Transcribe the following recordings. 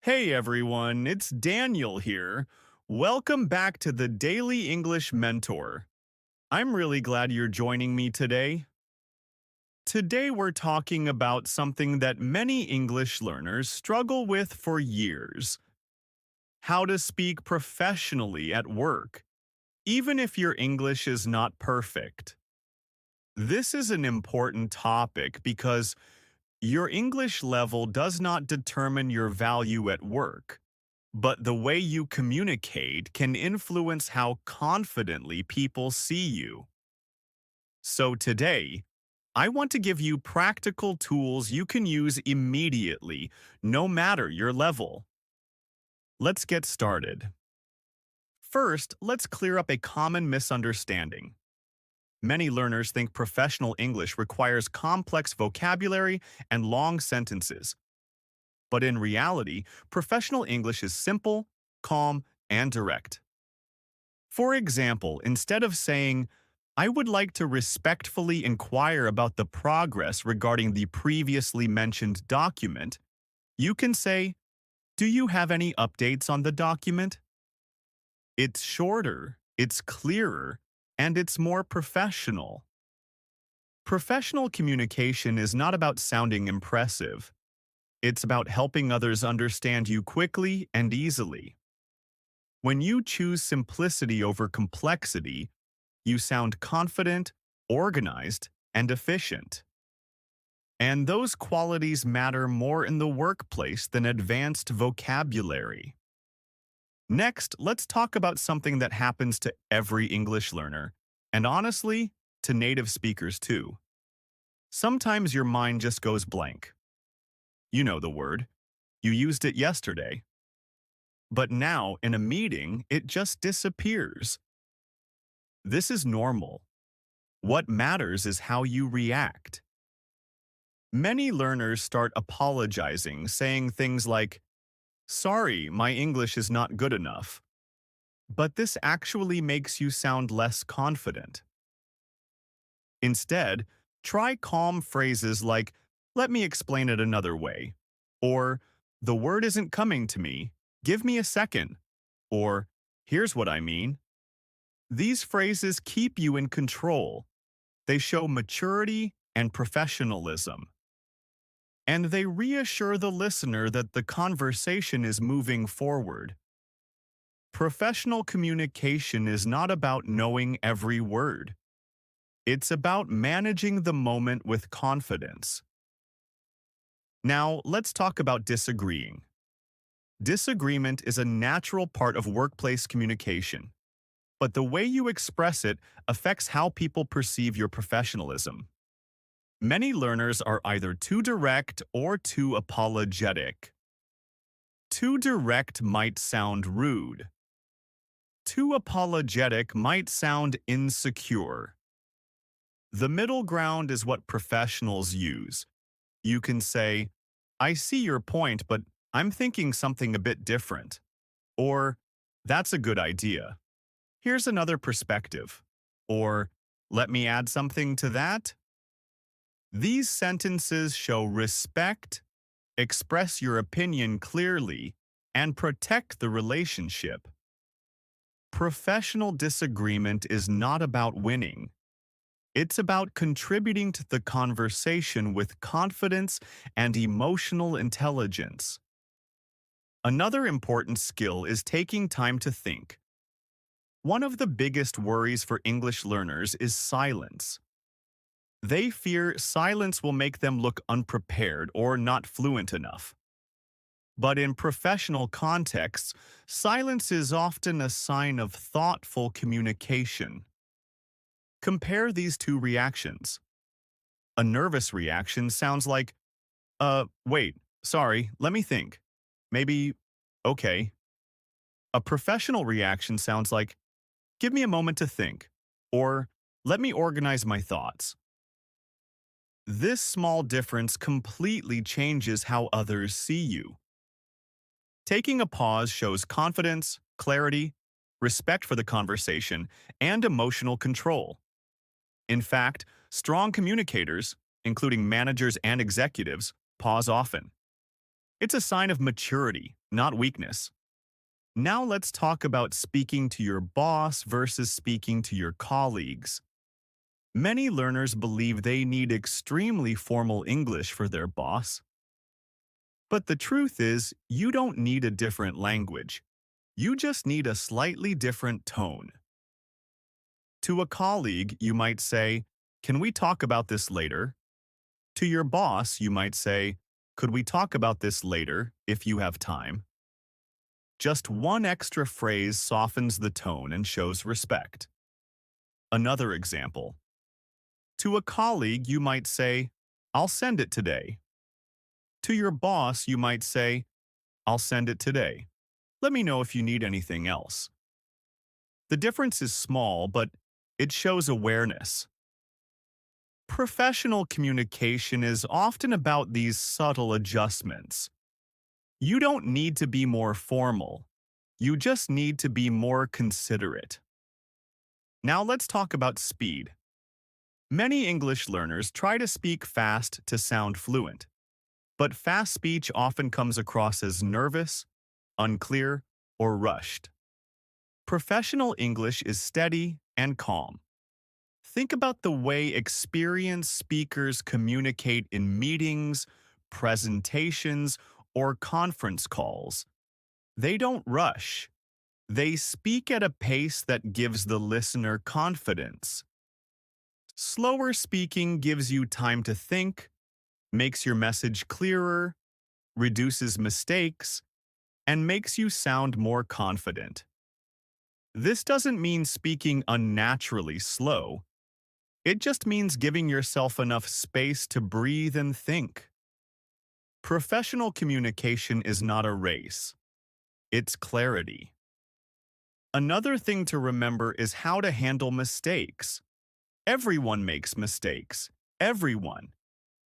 Hey everyone, it's Daniel here. Welcome back to the Daily English Mentor. I'm really glad you're joining me today. Today we're talking about something that many English learners struggle with for years: how to speak professionally at work, even if your English is not perfect. This is an important topic because your English level does not determine your value at work, but the way you communicate can influence how confidently people see you. So today, I want to give you practical tools you can use immediately, no matter your level. Let's get started. First, let's clear up a common misunderstanding. Many learners think professional English requires complex vocabulary and long sentences. But in reality, professional English is simple, calm, and direct. For example, instead of saying, "I would like to respectfully inquire about the progress regarding the previously mentioned document," you can say, "Do you have any updates on the document?" It's shorter, it's clearer, and it's more professional. Professional communication is not about sounding impressive. It's about helping others understand you quickly and easily. When you choose simplicity over complexity, you sound confident, organized, and efficient. And those qualities matter more in the workplace than advanced vocabulary. Next, let's talk about something that happens to every English learner, and honestly, to native speakers too. Sometimes your mind just goes blank. You know the word. You used it yesterday. But now, in a meeting, it just disappears. This is normal. What matters is how you react. Many learners start apologizing, saying things like, "Sorry, my English is not good enough." But this actually makes you sound less confident. Instead, try calm phrases like, "Let me explain it another way," or "The word isn't coming to me, give me a second," or "Here's what I mean." These phrases keep you in control. They show maturity and professionalism. And they reassure the listener that the conversation is moving forward. Professional communication is not about knowing every word. It's about managing the moment with confidence. Now, let's talk about disagreeing. Disagreement is a natural part of workplace communication, but the way you express it affects how people perceive your professionalism. Many learners are either too direct or too apologetic. Too direct might sound rude. Too apologetic might sound insecure. The middle ground is what professionals use. You can say, "I see your point, but I'm thinking something a bit different." Or, "That's a good idea. Here's another perspective." Or, "Let me add something to that." These sentences show respect, express your opinion clearly, and protect the relationship. Professional disagreement is not about winning. It's about contributing to the conversation with confidence and emotional intelligence. Another important skill is taking time to think. One of the biggest worries for English learners is silence. They fear silence will make them look unprepared or not fluent enough. But in professional contexts, silence is often a sign of thoughtful communication. Compare these two reactions. A nervous reaction sounds like, wait, sorry, let me think. Maybe, okay." A professional reaction sounds like, "Give me a moment to think," or "Let me organize my thoughts." This small difference completely changes how others see you. Taking a pause shows confidence, clarity, respect for the conversation, and emotional control. In fact, strong communicators, including managers and executives, pause often. It's a sign of maturity, not weakness. Now let's talk about speaking to your boss versus speaking to your colleagues. Many learners believe they need extremely formal English for their boss. But the truth is, you don't need a different language. You just need a slightly different tone. To a colleague, you might say, "Can we talk about this later?" To your boss, you might say, "Could we talk about this later, if you have time?" Just one extra phrase softens the tone and shows respect. Another example. To a colleague, you might say, "I'll send it today." To your boss, you might say, "I'll send it today. Let me know if you need anything else." The difference is small, but it shows awareness. Professional communication is often about these subtle adjustments. You don't need to be more formal. You just need to be more considerate. Now let's talk about speed. Many English learners try to speak fast to sound fluent, but fast speech often comes across as nervous, unclear, or rushed. Professional English is steady and calm. Think about the way experienced speakers communicate in meetings, presentations, or conference calls. They don't rush. They speak at a pace that gives the listener confidence. Slower speaking gives you time to think, makes your message clearer, reduces mistakes, and makes you sound more confident. This doesn't mean speaking unnaturally slow. It just means giving yourself enough space to breathe and think. Professional communication is not a race. It's clarity. Another thing to remember is how to handle mistakes. Everyone makes mistakes. Everyone.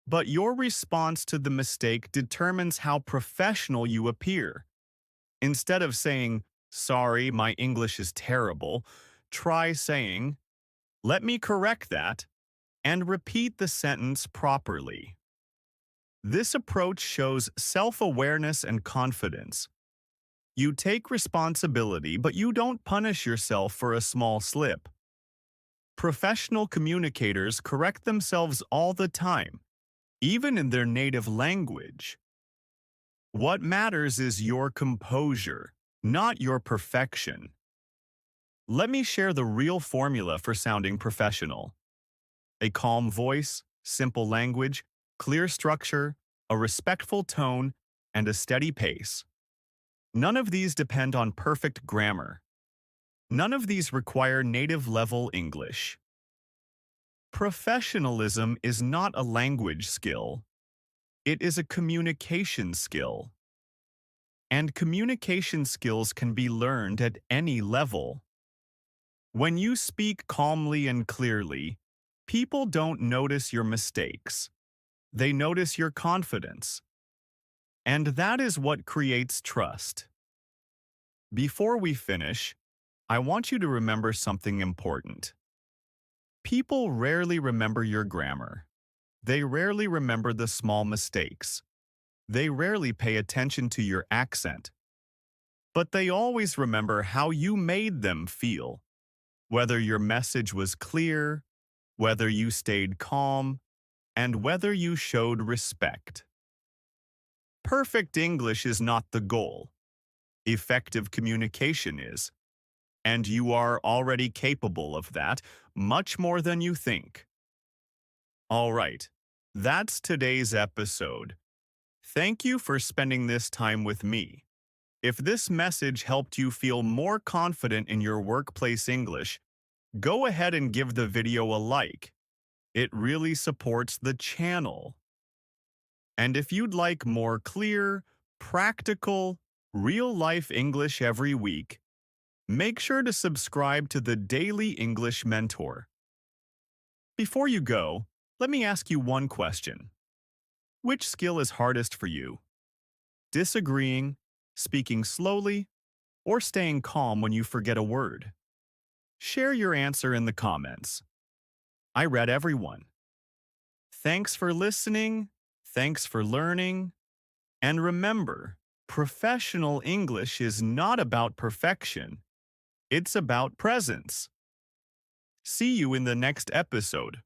But your response to the mistake determines how professional you appear. Instead of saying, "Sorry, my English is terrible," try saying, "Let me correct that," and repeat the sentence properly. This approach shows self-awareness and confidence. You take responsibility, but you don't punish yourself for a small slip. Professional communicators correct themselves all the time, even in their native language. What matters is your composure, not your perfection. Let me share the real formula for sounding professional. A calm voice, simple language, clear structure, a respectful tone, and a steady pace. None of these depend on perfect grammar. None of these require native-level English. Professionalism is not a language skill. It is a communication skill. And communication skills can be learned at any level. When you speak calmly and clearly, people don't notice your mistakes. They notice your confidence. And that is what creates trust. Before we finish, I want you to remember something important. People rarely remember your grammar. They rarely remember the small mistakes. They rarely pay attention to your accent. But they always remember how you made them feel. Whether your message was clear, whether you stayed calm, and whether you showed respect. Perfect English is not the goal. Effective communication is. And you are already capable of that, much more than you think. All right, that's today's episode. Thank you for spending this time with me. If this message helped you feel more confident in your workplace English, go ahead and give the video a like. It really supports the channel. And if you'd like more clear, practical, real-life English every week, make sure to subscribe to the Daily English Mentor. Before you go, let me ask you one question. Which skill is hardest for you? Disagreeing, speaking slowly, or staying calm when you forget a word? Share your answer in the comments. I read everyone. Thanks for listening. Thanks for learning. And remember, professional English is not about perfection. It's about presence. See you in the next episode.